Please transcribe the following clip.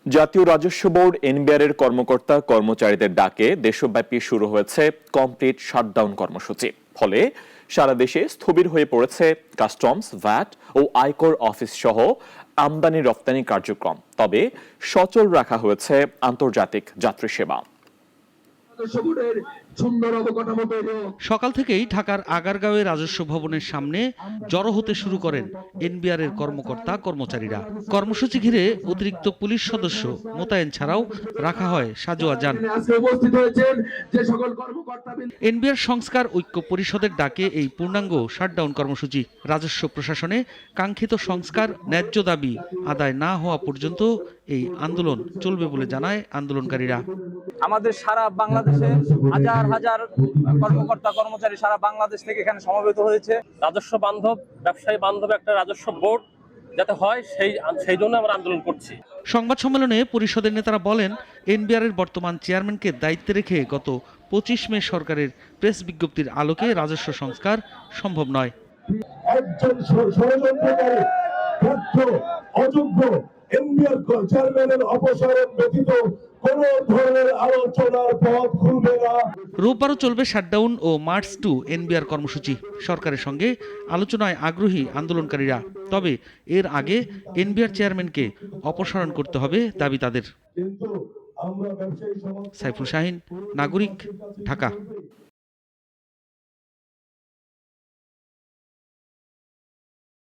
জাতীয় রাজস্ব board NBR এর কর্মকর্তা কর্মচারীদের ডাকে দেশব্যাপী শুরু হয়েছে কমপ্লিট শাটডাউন কর্মসূচি। ফলে সারা দেশে স্থবির হয়ে পড়েছে কাস্টমস, ভ্যাট ও আয়কর অফিস সহ আমদানি রপ্তানি কার্যক্রম। তবে সচল রাখা হয়েছে আন্তর্জাতিক যাত্রী সেবা। সকাল থেকেই ঢাকার আগারগাঁওয়ে রাজস্ব ভবনের সামনে জড়ো হতে শুরু করেন এনবিআর এর কর্মকর্তা কর্মচারীরা। কর্মসূচি ঘিরে অতিরিক্ত পুলিশ সদস্য মোতায়েন ছাড়াও রাখা হয় সাজোয়া যান। এনবিআর সংস্কার ঐক্য পরিষদের ডাকে এই পূর্ণাঙ্গ শাটডাউন কর্মসূচি। রাজস্ব প্রশাসনে কাঙ্ক্ষিত সংস্কার, ন্যায্য দাবি আদায় না হওয়া পর্যন্ত এই আন্দোলন চলবে বলে জানায় আন্দোলনকারীরা। আমাদের সারা বাংলাদেশে হাজার হাজার কর্মকর্তা কর্মচারী সারা বাংলাদেশ থেকে এখানে সমবেত হয়েছে। রাজস্ব বান্ধব, ব্যবসায়ী বান্ধব একটা রাজস্ব বোর্ড যাতে হয় সেই জন্য আমরা আন্দোলন করছি। সংবাদ সম্মেলনে পরিষদের নেতারা বলেন, এনবিআর এর বর্তমান চেয়ারম্যানকে দায়িত্বে রেখে গত 25 মে সরকারের প্রেস বিজ্ঞপ্তির আলোকে রাজস্ব সংস্কার সম্ভব নয়। একজন ষড়যন্ত্রকারী, ব্যর্থ, অযোগ্য এনবিআর চেয়ারম্যানের অপসারণ ব্যতীত কোন ধরনের আলোচনার পথ খুলবে না। রোববারও চলবে শাটডাউন ও মার্চ 2 এনবিআর কর্মসূচি। সরকারের সঙ্গে আলোচনায় আগ্রহী আন্দোলনকারীরা। তবে এর আগে এনবিআর চেয়ারম্যানকে অপসারণ করতে হবে দাবি তাদের। সাইফুল শাহিন, নাগরিক, ঢাকা।